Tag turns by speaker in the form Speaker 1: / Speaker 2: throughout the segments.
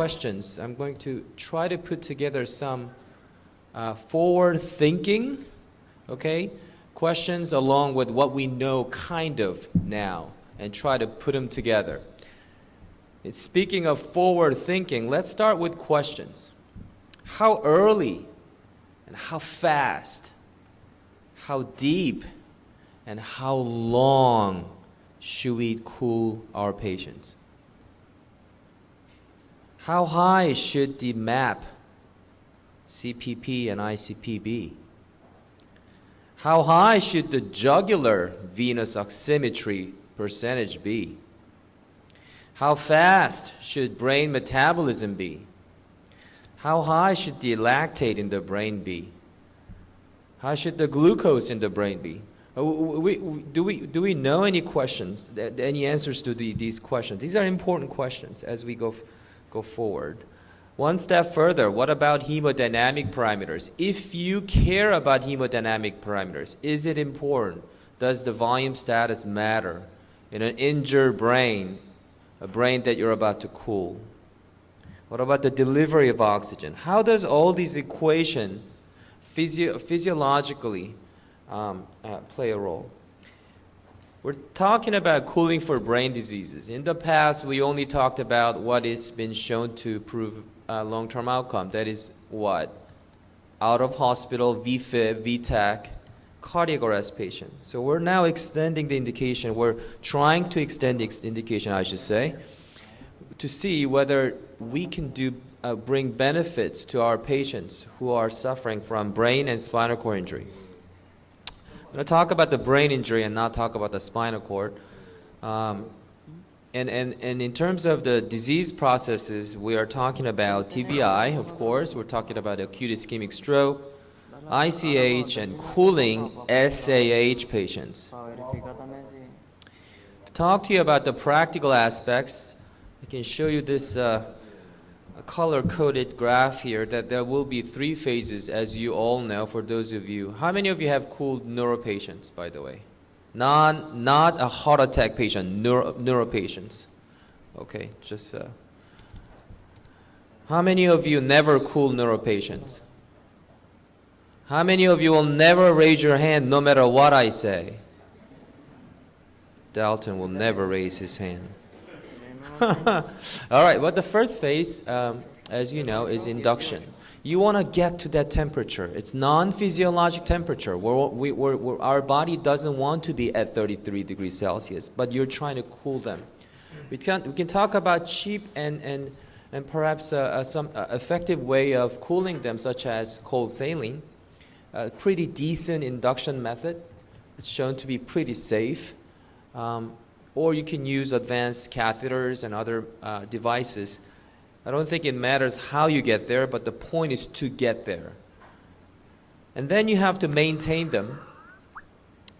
Speaker 1: questions. I'm going to try to put together some forward thinking, okay, questions along with what we know kind of now, and try to put them together. And speaking of forward thinking, let's start with questions. How early and how fast, how deep, and how long should we cool our patients? How high should the MAP, CPP, and ICP be? How high should the jugular venous oximetry percentage be? How fast should brain metabolism be? How high should the lactate in the brain be? How should the glucose in the brain be? Do we know any questions, any answers to these questions? These are important questions as we go forward. One step further, what about hemodynamic parameters? If you care about hemodynamic parameters, is it important? Does the volume status matter in an injured brain, a brain that you're about to cool? What about the delivery of oxygen? How does all these equations physiologically play a role? We're talking about cooling for brain diseases. In the past, we only talked about what has been shown to prove long-term outcome. That is what? Out of hospital, VFib, VTAC, cardiac arrest patient. So we're now extending the indication. We're trying to extend the indication, I should say, to see whether we can bring benefits to our patients who are suffering from brain and spinal cord injury. I'm going to talk about the brain injury and not talk about the spinal cord. And in terms of the disease processes, we are talking about TBI, of course. We're talking about acute ischemic stroke, ICH, and cooling SAH patients. To talk to you about the practical aspects, I can show you this color-coded graph here that there will be 3 phases, as you all know, for those of you. How many of you have cooled neuro patients, by the way? Not a heart attack patient, neuro patients. Okay, just... How many of you never cool neuro patients? How many of you will never raise your hand no matter what I say? Dalton will never raise his hand. All right, well, the first phase, as you know, is induction. You want to get to that temperature. It's non-physiologic temperature. Our body doesn't want to be at 33 degrees Celsius, but you're trying to cool them. We can talk about cheap and perhaps some effective way of cooling them, such as cold saline. A pretty decent induction method. It's shown to be pretty safe. Or you can use advanced catheters and other devices. I don't think it matters how you get there, but the point is to get there. And then you have to maintain them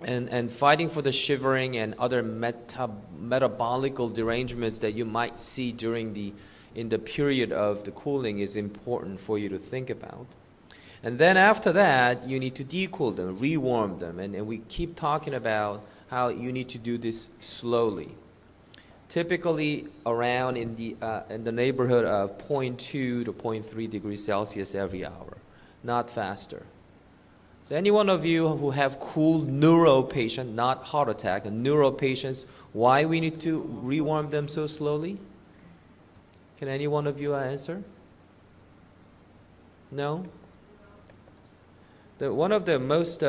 Speaker 1: and fighting for the shivering and other metabolical derangements that you might see in the period of the cooling is important for you to think about. And then after that, you need to decool them, rewarm them, and we keep talking about how you need to do this slowly. Typically around in the neighborhood of 0.2 to 0.3 degrees Celsius every hour, not faster. So any one of you who have cooled neuro patient, not heart attack, neuro patients, why we need to rewarm them so slowly? Can any one of you answer? No? One of the most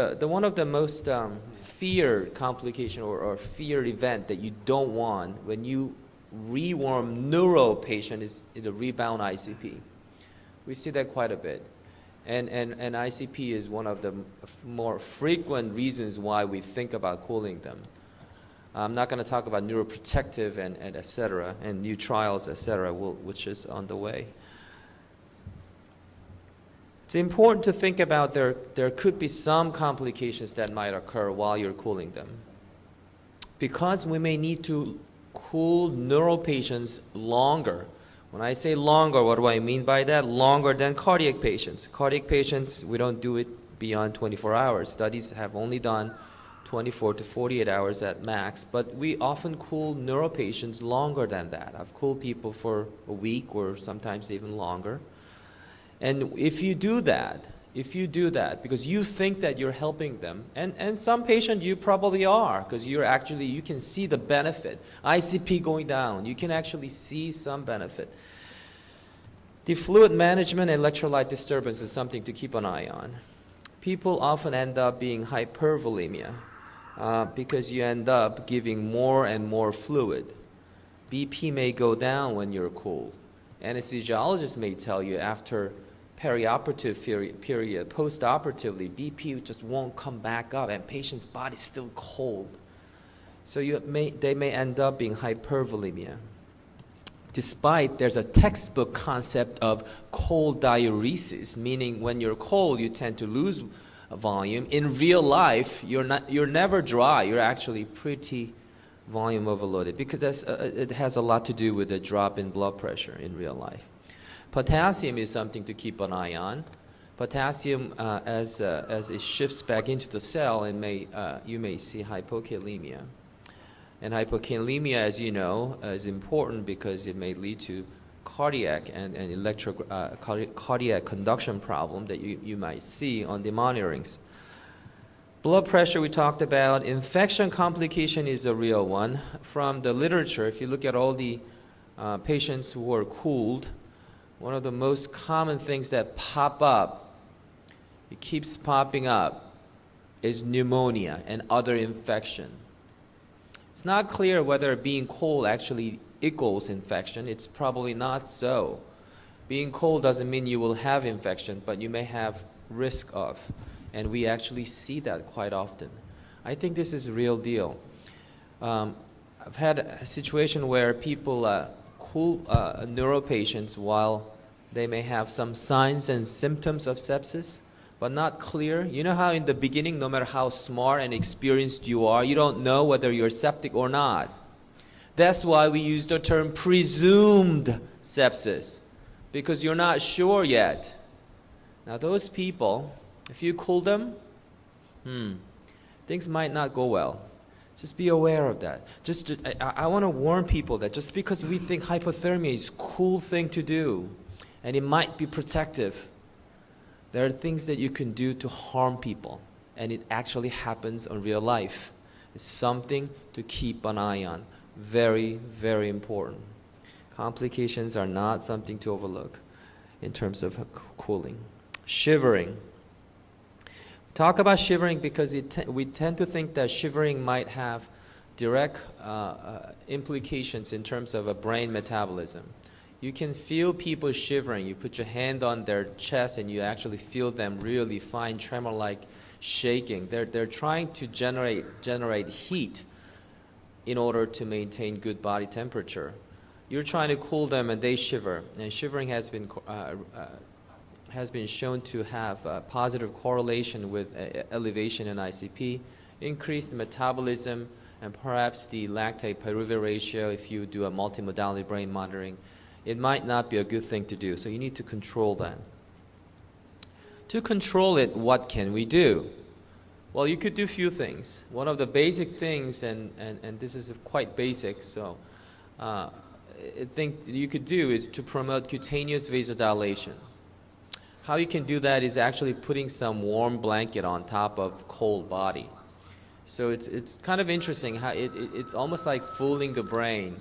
Speaker 1: feared complication or feared event that you don't want when you rewarm neuro patient is the rebound ICP. We see that quite a bit. And ICP is one of the more frequent reasons why we think about cooling them. I'm not going to talk about neuroprotective and et cetera, and new trials, et cetera, which is on the way. It's important to think about there could be some complications that might occur while you're cooling them. Because we may need to cool neuro patients longer. When I say longer, what do I mean by that? Longer than cardiac patients. Cardiac patients, we don't do it beyond 24 hours. Studies have only done 24 to 48 hours at max, but we often cool neuro patients longer than that. I've cooled people for a week or sometimes even longer. And if you do that, because you think that you're helping them, and some patients you probably are, because you can see the benefit. ICP going down, you can actually see some benefit. The fluid management and electrolyte disturbance is something to keep an eye on. People often end up being hypervolemia because you end up giving more and more fluid. BP may go down when you're cool. Anesthesiologists may tell you after perioperative period, post-operatively, BP just won't come back up and patient's body's still cold. So they may end up being hypervolemia. Despite there's a textbook concept of cold diuresis, meaning when you're cold, you tend to lose volume. In real life, you're never dry. You're actually pretty volume overloaded because it has a lot to do with the drop in blood pressure in real life. Potassium is something to keep an eye on. Potassium, as it shifts back into the cell, you may see hypokalemia. And hypokalemia, as you know, is important because it may lead to cardiac and cardiac conduction problem that you might see on the monitorings. Blood pressure we talked about. Infection complication is a real one. From the literature, if you look at all the patients who were cooled, one of the most common things that pop up, it keeps popping up, is pneumonia and other infection. It's not clear whether being cold actually equals infection. It's probably not so. Being cold doesn't mean you will have infection, but you may have risk of. And we actually see that quite often. I think this is a real deal. I've had a situation where people cool neuro patients while they may have some signs and symptoms of sepsis, but not clear. You know how in the beginning, no matter how smart and experienced you are, you don't know whether you're septic or not. That's why we use the term presumed sepsis, because you're not sure yet. Now those people, if you cool them, things might not go well. Just be aware of that. I want to warn people that just because we think hypothermia is a cool thing to do, and it might be protective, there are things that you can do to harm people, and it actually happens in real life. It's something to keep an eye on. Very, very important. Complications are not something to overlook in terms of cooling. Shivering. Talk about shivering because we tend to think that shivering might have direct implications in terms of a brain metabolism. You can feel people shivering. You put your hand on their chest and you actually feel them really fine tremor-like shaking. They're trying to generate heat in order to maintain good body temperature. You're trying to cool them and they shiver. And shivering has been shown to have a positive correlation with elevation in ICP, increased metabolism, and perhaps the lactate-pyruvate ratio if you do a multimodality brain monitoring. It might not be a good thing to do, so you need to control that. To control it, what can we do? Well, you could do a few things. One of the basic things, and this is quite basic, so I think you could do is to promote cutaneous vasodilation. How you can do that is actually putting some warm blanket on top of cold body. So it's kind of interesting how it's almost like fooling the brain.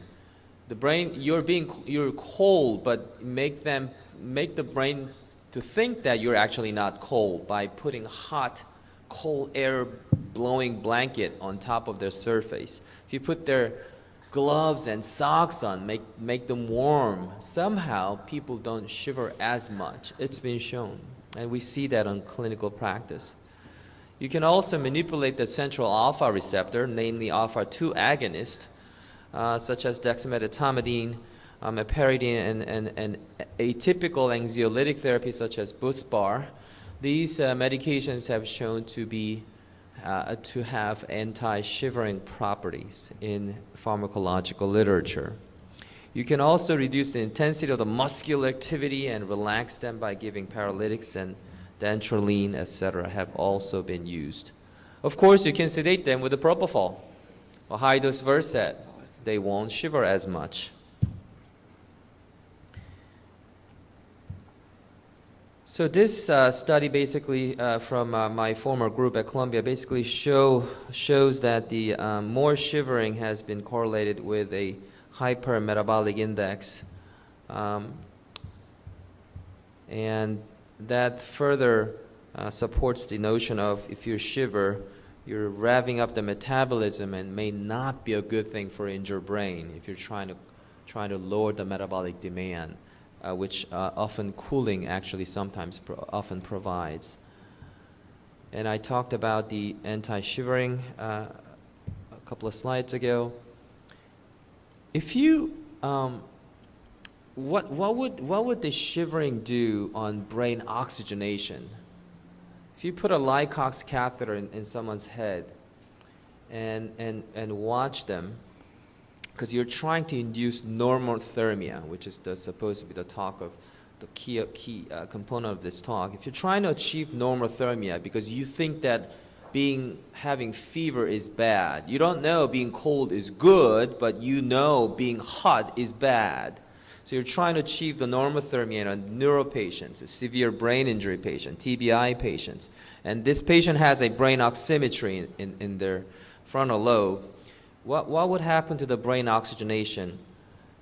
Speaker 1: The brain, you're cold, but make the brain to think that you're actually not cold by putting hot, cold air blowing blanket on top of their surface. If you put their gloves and socks on, make them warm, somehow people don't shiver as much. It's been shown, and we see that on clinical practice. You can also manipulate the central alpha receptor, namely alpha-2 agonist, such as dexmedetomidine, heparidine, and atypical anxiolytic therapy such as Busbar. These medications have shown to have anti-shivering properties in pharmacological literature. You can also reduce the intensity of the muscular activity and relax them by giving paralytics, and dantrolene, etc., have also been used Of course, you can sedate them with a propofol or high-dose Versed. They won't shiver as much. So this study basically from my former group at Columbia basically shows that the more shivering has been correlated with a hypermetabolic index, and that further supports the notion of if you shiver, you're revving up the metabolism and may not be a good thing for injured brain if you're trying to lower the metabolic demand, which often cooling actually sometimes often provides. And I talked about the anti-shivering a couple of slides ago. If you what would the shivering do on brain oxygenation? If you put a Lycox catheter in someone's head and watch them, because you're trying to induce normothermia, which is supposed to be the talk of the key component of this talk. If you're trying to achieve normothermia because you think that having fever is bad, you don't know being cold is good, but you know being hot is bad. So you're trying to achieve the normothermia in a neuro patient, a severe brain injury patient, TBI patients. And this patient has a brain oximetry in their frontal lobe. What would happen to the brain oxygenation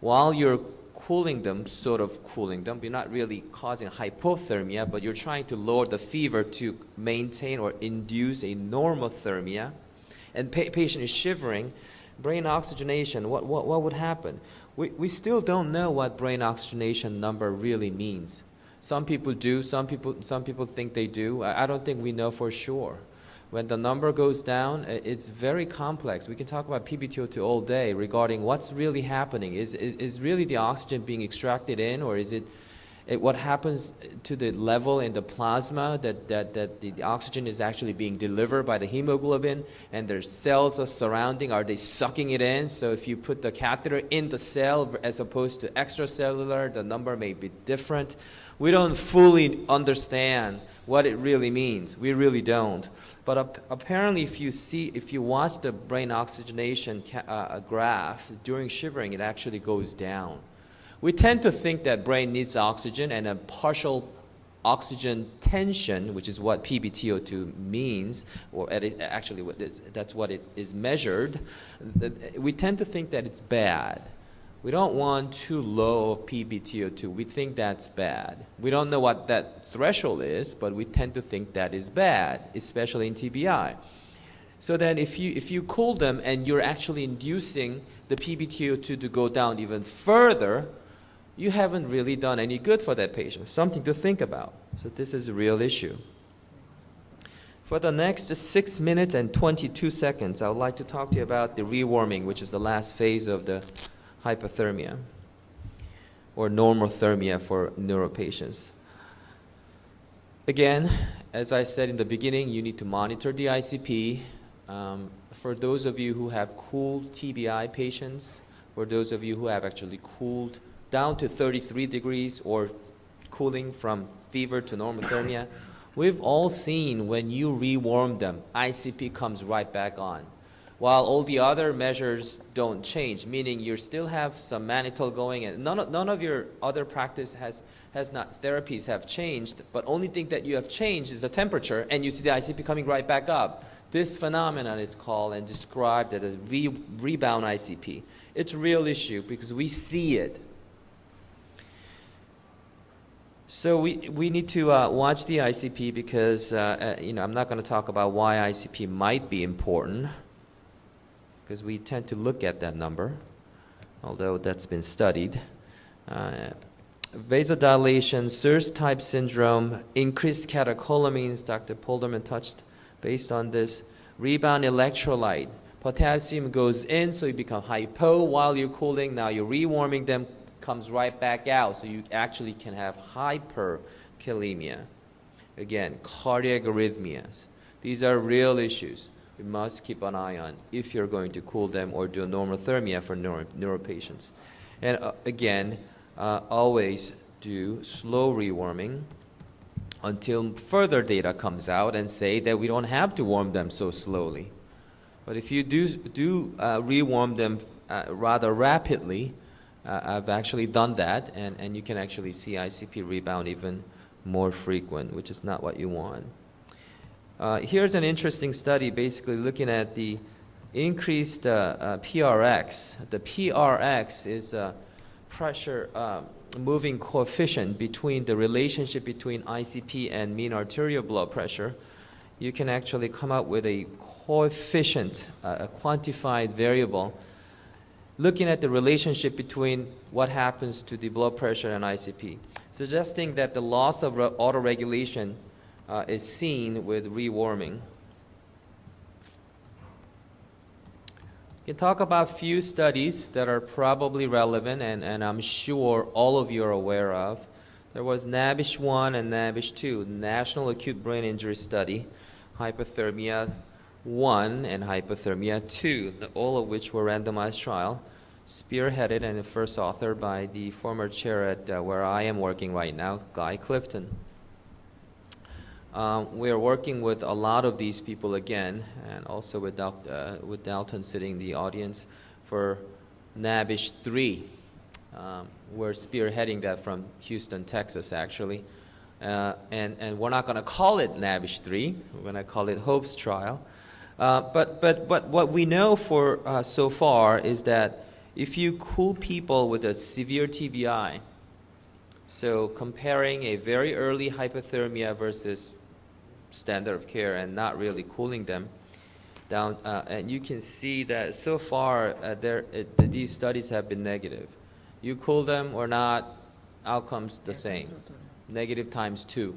Speaker 1: while you're cooling them, sort of cooling them? You're not really causing hypothermia, but you're trying to lower the fever to maintain or induce a normothermia. And patient is shivering. Brain oxygenation, what would happen? We still don't know what brain oxygenation number really means. Some people do, some people think they do. I don't think we know for sure. When the number goes down, it's very complex. We can talk about PbTO2 all day regarding what's really happening. Is really the oxygen being extracted in, or is it what happens to the level in the plasma that the oxygen is actually being delivered by the hemoglobin, and their cells are surrounding, are they sucking it in? So if you put the catheter in the cell as opposed to extracellular, the number may be different. We don't fully understand what it really means. We really don't. But apparently if you watch the brain oxygenation graph during shivering, it actually goes down. We tend to think that brain needs oxygen, and a partial oxygen tension, which is what PbTO2 means, or actually that's what it is measured. We tend to think that it's bad. We don't want too low of PbTO2. We think that's bad. We don't know what that threshold is, but we tend to think that is bad, especially in TBI. So then if you cool them and you're actually inducing the PbTO2 to go down even further, you haven't really done any good for that patient. Something to think about. So this is a real issue. For the next 6 minutes and 22 seconds, I would like to talk to you about the rewarming, which is the last phase of the hypothermia, or normothermia for neuro patients. Again, as I said in the beginning, you need to monitor the ICP. For those of you who have cooled TBI patients, for those of you who have actually cooled down to 33 degrees or cooling from fever to normothermia, we've all seen when you rewarm them, ICP comes right back on. While all the other measures don't change, meaning you still have some mannitol going, and none of your other practice therapies have changed, but only thing that you have changed is the temperature, and you see the ICP coming right back up. This phenomenon is called and described as a rebound ICP. It's a real issue because we see it. So we need to watch the ICP because I'm not going to talk about why ICP might be important, because we tend to look at that number, although that's been studied. Vasodilation, SIRS-type syndrome, increased catecholamines, Dr. Polderman touched based on this. Rebound electrolyte, potassium goes in, so you become hypo while you're cooling. Now you're rewarming them, comes right back out, so you actually can have hyperkalemia. Again, cardiac arrhythmias. These are real issues we must keep an eye on if you're going to cool them or do normothermia for neuro patients. And again, always do slow rewarming. until further data comes out and say that we don't have to warm them so slowly. But if you do rewarm them rather rapidly, I've actually done that, and you can actually see ICP rebound even more frequent, which is not what you want. Here's an interesting study basically looking at the increased PRX. The PRX is a pressure moving coefficient between the relationship between ICP and mean arterial blood pressure. You can actually come up with a coefficient, a quantified variable, looking at the relationship between what happens to the blood pressure and ICP, suggesting that the loss of autoregulation is seen with rewarming. We can talk about a few studies that are probably relevant and I'm sure all of you are aware of. There was NABISH 1 and NABISH 2, National Acute Brain Injury Study, Hypothermia 1 and Hypothermia 2, all of which were randomized trial, spearheaded and first authored by the former chair at where I am working right now, Guy Clifton. We are working with a lot of these people again, and also with Dalton sitting in the audience for NABISH 3. We're spearheading that from Houston, Texas, actually. And we're not going to call it NABISH 3. We're going to call it HOPE's trial. But what we know for so far is that if you cool people with a severe TBI, so comparing a very early hypothermia versus standard of care and not really cooling them down, and you can see that so far these studies have been negative. You cool them or not, outcomes the same. Negative times 2.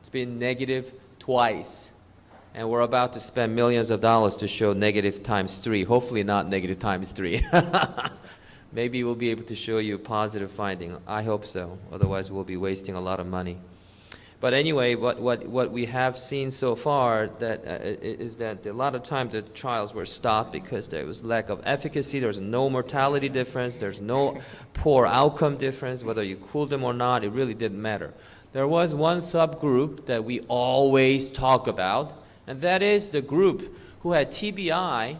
Speaker 1: It's been negative twice. And we're about to spend millions of dollars to show negative times 3. Hopefully not negative times 3. Maybe we'll be able to show you a positive finding. I hope so. Otherwise we'll be wasting a lot of money. But anyway, what we have seen so far is that a lot of times the trials were stopped because there was lack of efficacy, there's no mortality difference, there's no poor outcome difference, whether you cooled them or not, it really didn't matter. There was one subgroup that we always talk about, and that is the group who had TBI.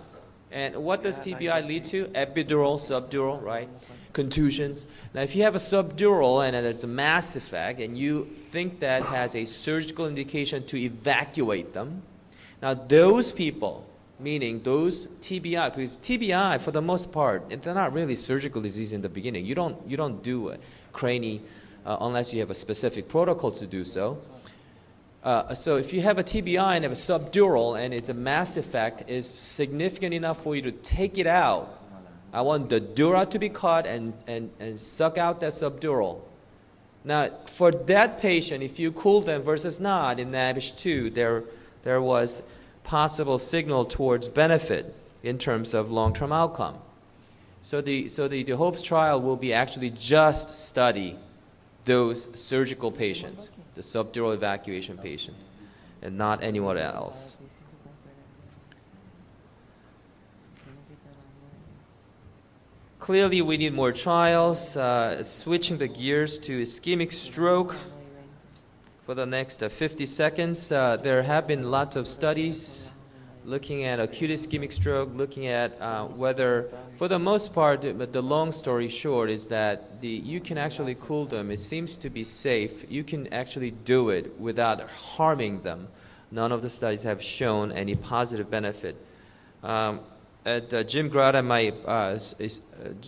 Speaker 1: And what does TBI lead to? Epidural, subdural, right? Contusions. Now, if you have a subdural and it's a mass effect, and you think that has a surgical indication to evacuate them, now those people, meaning those TBI, because TBI for the most part, they're not really surgical disease in the beginning. You don't do a crani unless you have a specific protocol to do so. So if you have a TBI and have a subdural and it's a mass effect, is significant enough for you to take it out. I want the dura to be cut and suck out that subdural. Now, for that patient, if you cool them versus not in NABISH 2, there was possible signal towards benefit in terms of long-term outcome. So the HOPES trial will be actually just study those surgical patients, the subdural evacuation patient, and not anyone else. Clearly, we need more trials. Switching the gears to ischemic stroke for the next 50 seconds. There have been lots of studies looking at acute ischemic stroke, looking at whether, for the most part, but the long story short is that you can actually cool them. It seems to be safe. You can actually do it without harming them. None of the studies have shown any positive benefit. At Jim Grata, my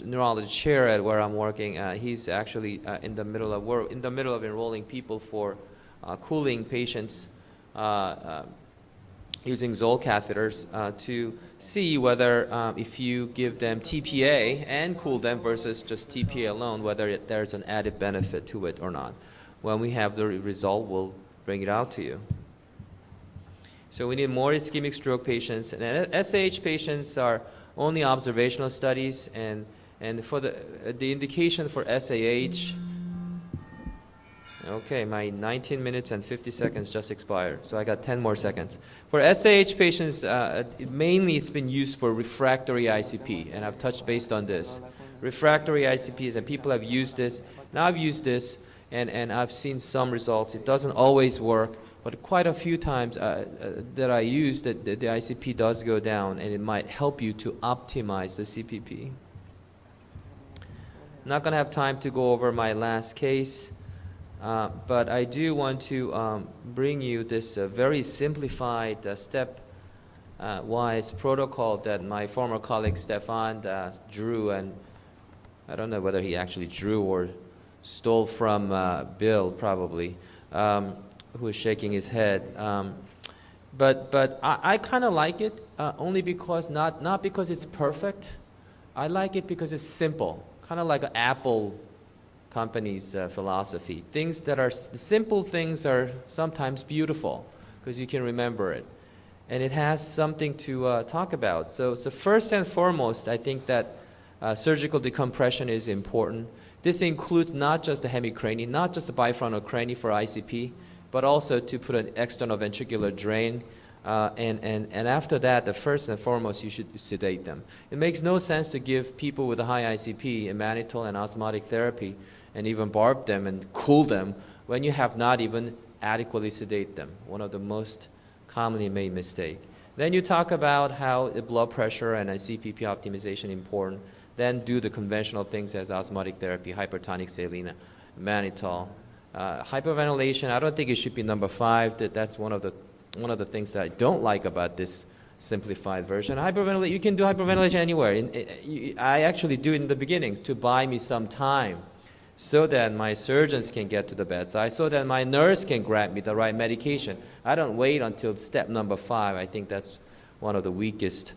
Speaker 1: neurology chair at where I'm working, he's actually in the middle of enrolling people for cooling patients using Zoll catheters to see whether if you give them TPA and cool them versus just TPA alone, whether there's an added benefit to it or not. When we have the result, we'll bring it out to you. So we need more ischemic stroke patients. And SAH patients are only observational studies, and for the indication for SAH, okay, my 19 minutes and 50 seconds just expired, so I got 10 more seconds. For SAH patients, mainly it's been used for refractory ICP, and I've touched based on this. Refractory ICPs, and people have used this, and I've used this, and I've seen some results. It doesn't always work, but quite a few times that I use the ICP does go down, and it might help you to optimize the CPP. I'm not going to have time to go over my last case, but I do want to bring you this very simplified step-wise protocol that my former colleague Stefan drew, and I don't know whether he actually drew or stole from Bill, probably, who is shaking his head. But I kind of like it, only because, not because it's perfect. I like it because it's simple, kind of like an Apple company's philosophy. Things that are simple things are sometimes beautiful because you can remember it. And it has something to talk about. So first and foremost, I think that surgical decompression is important. This includes not just the hemicranie, not just the bifrontal cranie for ICP, but also to put an external ventricular drain. And after that, the first and foremost, you should sedate them. It makes no sense to give people with a high ICP mannitol and osmotic therapy and even barb them and cool them when you have not even adequately sedate them. One of the most commonly made mistake. Then you talk about how the blood pressure and CPP optimization important. Then do the conventional things as osmotic therapy, hypertonic saline, mannitol. Hyperventilation, I don't think it should be number 5. That's one of the things that I don't like about this simplified version. Hyperventilation, you can do hyperventilation anywhere. I actually do it in the beginning to buy me some time so that my surgeons can get to the bedside, so that my nurse can grab me the right medication. I don't wait until step number 5. I think that's one of the weakest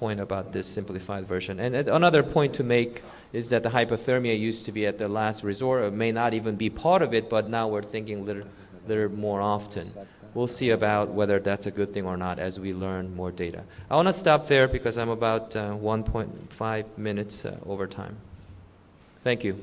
Speaker 1: point about this simplified version. And another point to make is that the hypothermia used to be at the last resort. It may not even be part of it, but now we're thinking little more often. We'll see about whether that's a good thing or not as we learn more data. I want to stop there because I'm about 1.5 minutes over time. Thank you.